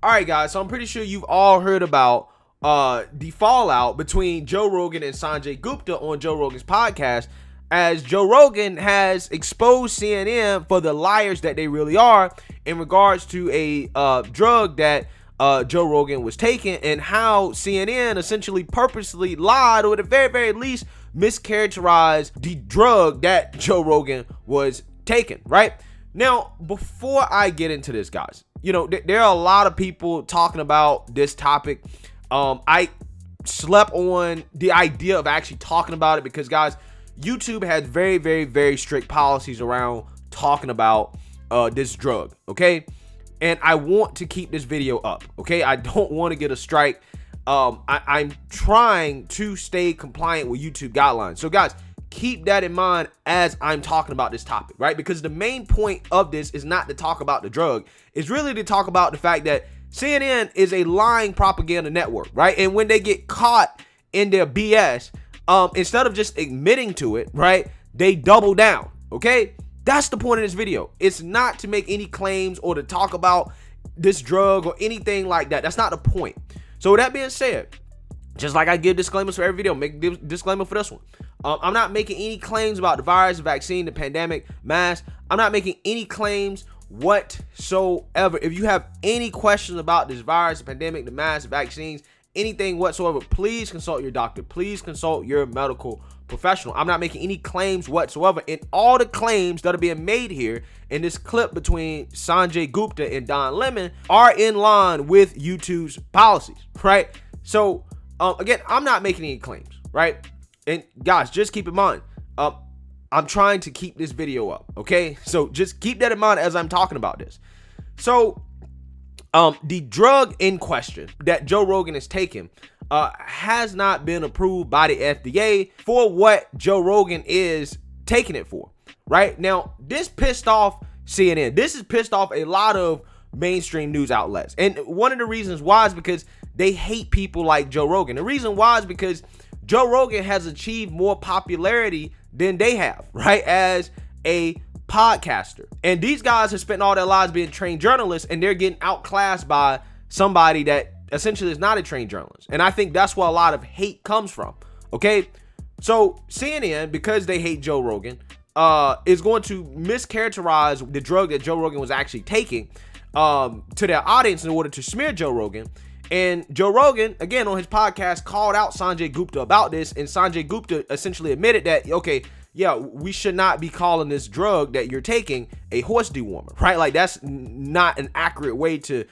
All right, guys, so I'm pretty sure you've all heard about the fallout between Joe Rogan and Sanjay Gupta on Joe Rogan's podcast, as Joe Rogan has exposed CNN for the liars that they really are in regards to a drug that Joe Rogan was taking, and how CNN essentially purposely lied, or at the very, very least mischaracterized the drug that Joe Rogan was taking, right? Now, before I get into this, guys, you know, there are a lot of people talking about this topic. I slept on the idea of actually talking about it because, guys, YouTube has very, very, very strict policies around talking about this drug, okay? And I want to keep this video up, okay? I don't want to get a strike. I'm trying to stay compliant with YouTube guidelines. So, guys, keep that in mind as I'm talking about this topic, right? Because the main point of this is not to talk about the drug. It's really to talk about the fact that CNN is a lying propaganda network, right? And when they get caught in their BS, instead of just admitting to it, right, they double down, okay? That's the point of this video. It's not to make any claims or to talk about this drug or anything like that. That's not the point. So with that being said, just like I give disclaimers for every video, make a disclaimer for this one. I'm not making any claims about the virus, the vaccine, the pandemic, mask. I'm not making any claims whatsoever. If you have any questions about this virus, the pandemic, the mask, the vaccines, anything whatsoever, please consult your doctor. Please consult your medical professional. I'm not making any claims whatsoever. And all the claims that are being made here in this clip between Sanjay Gupta and Don Lemon are in line with YouTube's policies, right? So, again, I'm not making any claims, right? And guys, just keep in mind, I'm trying to keep this video up, okay? So just keep that in mind as I'm talking about this. So, the drug in question that Joe Rogan is taking has not been approved by the FDA for what Joe Rogan is taking it for, right? Now, this pissed off CNN. This has pissed off a lot of mainstream news outlets. And one of the reasons why is because they hate people like Joe Rogan. The reason why is because Joe Rogan has achieved more popularity than they have, right, as a podcaster. And these guys have spent all their lives being trained journalists, and they're getting outclassed by somebody that essentially is not a trained journalist. And I think that's where a lot of hate comes from, okay? So CNN, because they hate Joe Rogan, is going to mischaracterize the drug that Joe Rogan was actually taking to their audience in order to smear Joe Rogan. And Joe Rogan, again, on his podcast, called out Sanjay Gupta about this, and Sanjay Gupta essentially admitted that, okay, yeah, we should not be calling this drug that you're taking a horse dewormer, right? Like, that's not an accurate way to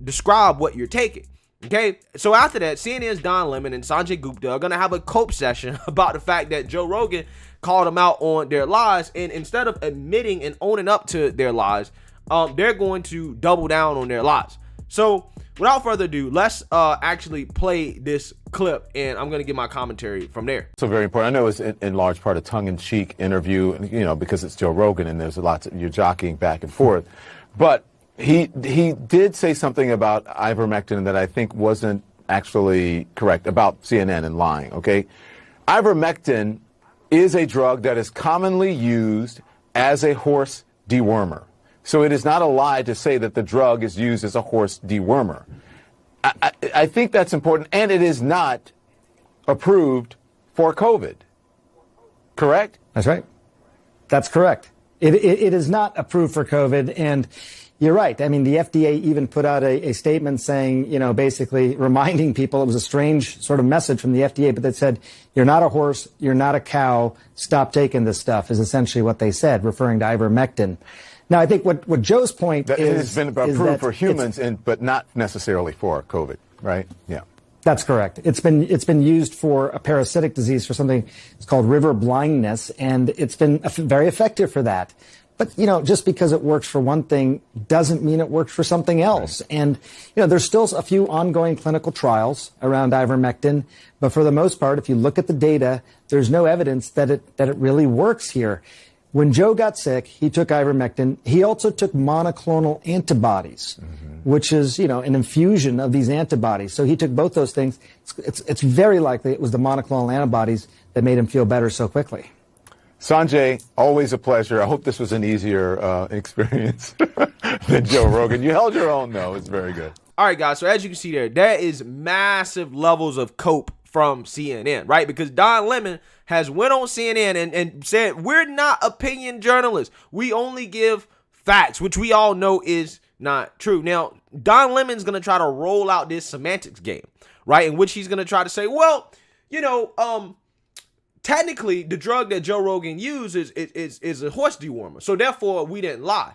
describe what you're taking, okay? So after that, CNN's Don Lemon and Sanjay Gupta are going to have a cope session about the fact that Joe Rogan called them out on their lies, and instead of admitting and owning up to their lies, they're going to double down on their lies. So without further ado, let's actually play this clip, and I'm going to give my commentary from there. So very important. I know it's in large part a tongue-in-cheek interview, you know, because it's Joe Rogan and there's a lot you're jockeying back and forth. But he did say something about ivermectin that I think wasn't actually correct about CNN and lying, okay? Ivermectin is a drug that is commonly used as a horse dewormer. So it is not a lie to say that the drug is used as a horse dewormer. I think that's important, and it is not approved for COVID. Correct? That's right. That's correct. It is not approved for COVID, and you're right. I mean, the FDA even put out a statement saying, you know, basically reminding people, it was a strange sort of message from the FDA, but they said, you're not a horse, you're not a cow, stop taking this stuff, is essentially what they said, referring to ivermectin. Now, I think what Joe's point is... It's been approved for humans, but not necessarily for COVID, right? Yeah. That's correct. It's been used for a parasitic disease, for something it's called river blindness, and it's been very effective for that. But, you know, just because it works for one thing doesn't mean it works for something else. Right. And, you know, there's still a few ongoing clinical trials around ivermectin, but for the most part, if you look at the data, there's no evidence that it really works here. When Joe got sick, he took ivermectin. He also took monoclonal antibodies, which is, you know, an infusion of these antibodies. So he took both those things. It's very likely it was the monoclonal antibodies that made him feel better so quickly. Sanjay, always a pleasure. I hope this was an easier experience than Joe Rogan. You held your own, though. It's very good. All right, guys. So as you can see there is massive levels of cope from CNN, right? Because Don Lemon has went on CNN and said, we're not opinion journalists. We only give facts, which we all know is not true. Now, Don Lemon's going to try to roll out this semantics game, right? In which he's going to try to say, well, technically the drug that Joe Rogan uses is a horse dewormer. So therefore we didn't lie.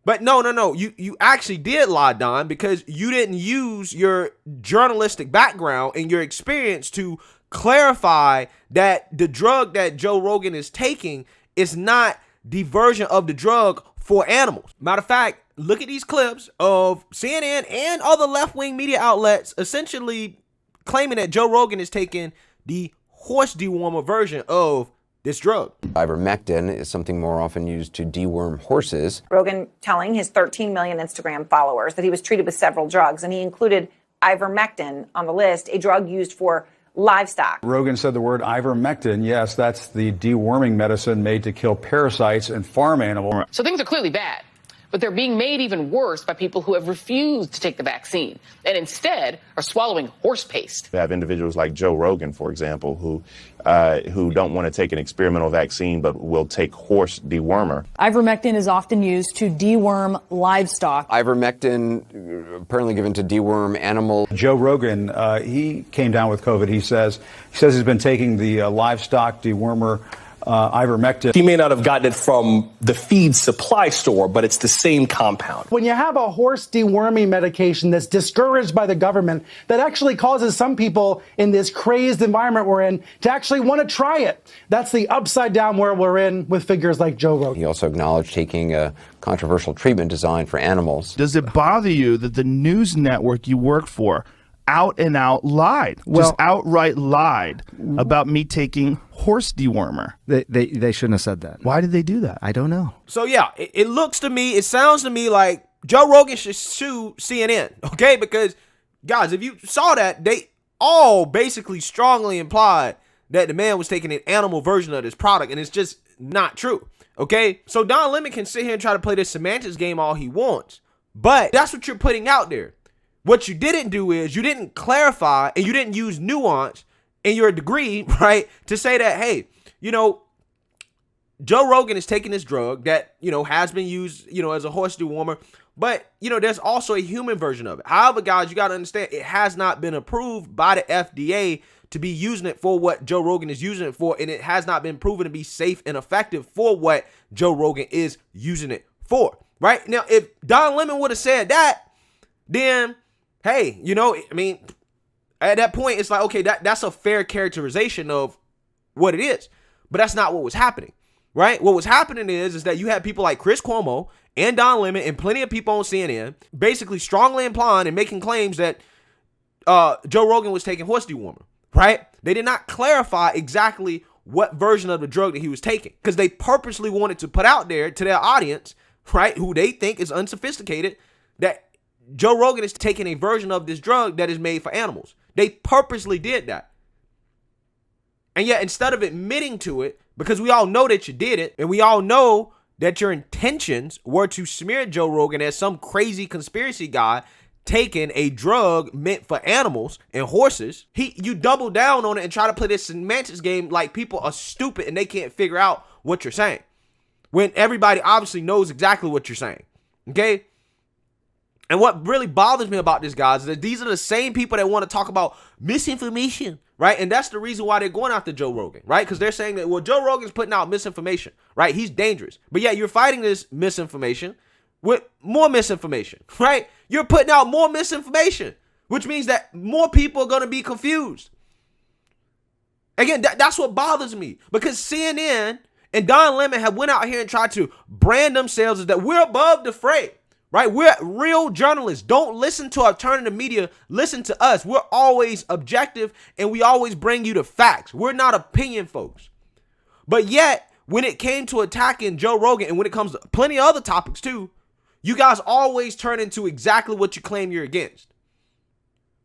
But no. You actually did lie, Don, because you didn't use your journalistic background and your experience to clarify that the drug that Joe Rogan is taking is not the version of the drug for animals. Matter of fact, look at these clips of CNN and other left-wing media outlets essentially claiming that Joe Rogan is taking the horse dewormer version of this drug. Ivermectin is something more often used to deworm horses. Rogan telling his 13 million Instagram followers that he was treated with several drugs, and he included ivermectin on the list, a drug used for livestock. Rogan said the word ivermectin. Yes, that's the deworming medicine made to kill parasites in farm animals. So things are clearly bad, but they're being made even worse by people who have refused to take the vaccine and instead are swallowing horse paste. We have individuals like Joe Rogan, for example, who don't want to take an experimental vaccine but will take horse dewormer. Ivermectin is often used to deworm livestock. Ivermectin apparently given to deworm animals. Joe Rogan, he came down with COVID. He says he's been taking the livestock dewormer ivermectin. He may not have gotten it from the feed supply store, but it's the same compound. When you have a horse deworming medication that's discouraged by the government, that actually causes some people in this crazed environment we're in to actually want to try it. That's the upside down world we're in with figures like Joe Rogan. He also acknowledged taking a controversial treatment designed for animals. Does it bother you that the news network you work for out and out lied, just outright lied about me taking horse dewormer? They shouldn't have said that. Why did they do that? I don't know. So yeah, it sounds to me like Joe Rogan should sue CNN, okay? Because guys, if you saw that, they all basically strongly implied that the man was taking an animal version of this product, and it's just not true, okay? So Don Lemon can sit here and try to play this semantics game all he wants, but that's what you're putting out there. What you didn't do is you didn't clarify and you didn't use nuance in your degree, right, to say that, hey, Joe Rogan is taking this drug that, has been used, as a horse dewormer, but, there's also a human version of it. However, guys, you got to understand, it has not been approved by the FDA to be using it for what Joe Rogan is using it for, and it has not been proven to be safe and effective for what Joe Rogan is using it for, right? Now, if Don Lemon would have said that, then hey, at that point, it's like, okay, that's a fair characterization of what it is. But that's not what was happening, right? What was happening is that you had people like Chris Cuomo and Don Lemon and plenty of people on CNN basically strongly implying and making claims that Joe Rogan was taking horse dewormer, right? They did not clarify exactly what version of the drug that he was taking because they purposely wanted to put out there to their audience, right, who they think is unsophisticated, that Joe Rogan is taking a version of this drug that is made for animals. They purposely did that. And yet, instead of admitting to it, because we all know that you did it, and we all know that your intentions were to smear Joe Rogan as some crazy conspiracy guy taking a drug meant for animals and horses, you double down on it and try to play this semantics game like people are stupid and they can't figure out what you're saying. When everybody obviously knows exactly what you're saying. Okay? And what really bothers me about this, guys, is that these are the same people that want to talk about misinformation, right? And that's the reason why they're going after Joe Rogan, right? Because they're saying that, well, Joe Rogan's putting out misinformation, right? He's dangerous. But yeah, you're fighting this misinformation with more misinformation, right? You're putting out more misinformation, which means that more people are going to be confused. Again, that's what bothers me, because CNN and Don Lemon have went out here and tried to brand themselves as that we're above the fray. Right? We're real journalists. Don't listen to alternative media. Listen to us. We're always objective and we always bring you the facts. We're not opinion folks. But yet, when it came to attacking Joe Rogan and when it comes to plenty of other topics too, you guys always turn into exactly what you claim you're against.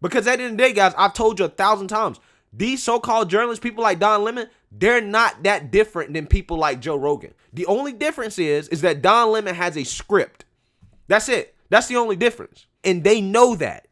Because at the end of the day, guys, I've told you 1,000 times, these so-called journalists, people like Don Lemon, they're not that different than people like Joe Rogan. The only difference is that Don Lemon has a script. That's it. That's the only difference. And they know that.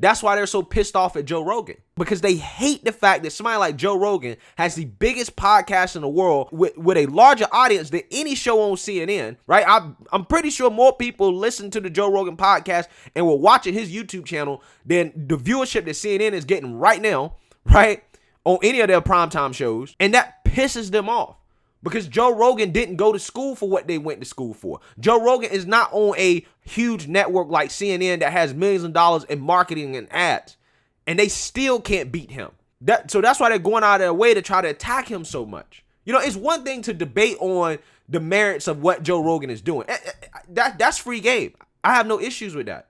That's why they're so pissed off at Joe Rogan, because they hate the fact that somebody like Joe Rogan has the biggest podcast in the world with a larger audience than any show on CNN, right? I'm pretty sure more people listen to the Joe Rogan podcast and will watch his YouTube channel than the viewership that CNN is getting right now, right? On any of their primetime shows. And that pisses them off. Because Joe Rogan didn't go to school for what they went to school for. Joe Rogan is not on a huge network like CNN that has millions of dollars in marketing and ads. And they still can't beat him. So that's why they're going out of their way to try to attack him so much. You know, it's one thing to debate on the merits of what Joe Rogan is doing. That's free game. I have no issues with that.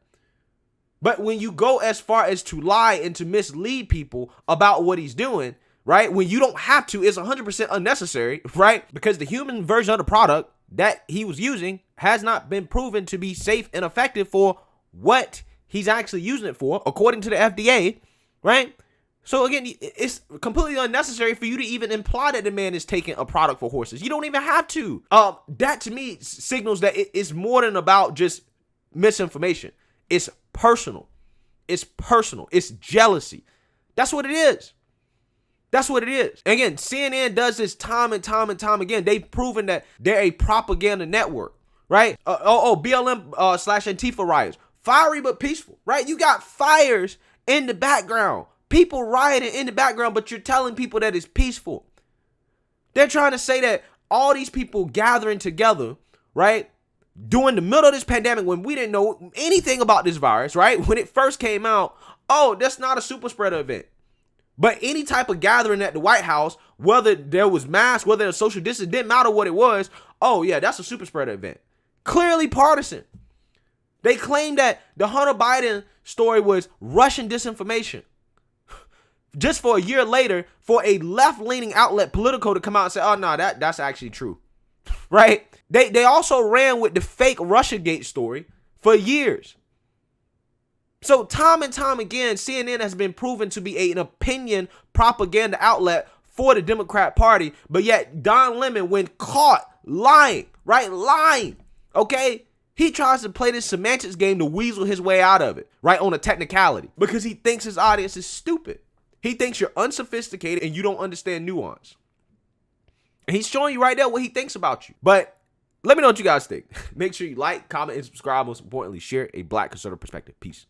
But when you go as far as to lie and to mislead people about what he's doing, right? When you don't have to, it's 100% unnecessary, right? Because the human version of the product that he was using has not been proven to be safe and effective for what he's actually using it for, according to the FDA, right? So again, it's completely unnecessary for you to even imply that the man is taking a product for horses. You don't even have to. That to me signals that it's more than about just misinformation. It's personal. It's personal. It's jealousy. That's what it is. That's what it is. Again, CNN does this time and time and time again. They've proven that they're a propaganda network, right? BLM / Antifa riots. Fiery but peaceful, right? You got fires in the background. People rioting in the background, but you're telling people that it's peaceful. They're trying to say that all these people gathering together, right? During the middle of this pandemic when we didn't know anything about this virus, right? When it first came out, oh, that's not a super spreader event. But any type of gathering at the White House, whether there was masks, whether there was social distance, didn't matter what it was. Oh, yeah, that's a super spreader event. Clearly partisan. They claimed that the Hunter Biden story was Russian disinformation. Just for a year later, for a left-leaning outlet, Politico, to come out and say, oh, no, that's actually true. Right? They also ran with the fake Russiagate story for years. So time and time again, CNN has been proven to be an opinion propaganda outlet for the Democrat Party. But yet Don Lemon, when caught lying, right? Lying, okay? He tries to play this semantics game to weasel his way out of it, right? On a technicality, because he thinks his audience is stupid. He thinks you're unsophisticated and you don't understand nuance. And he's showing you right there what he thinks about you. But let me know what you guys think. Make sure you like, comment, and subscribe. Most importantly, share a Black conservative perspective. Peace.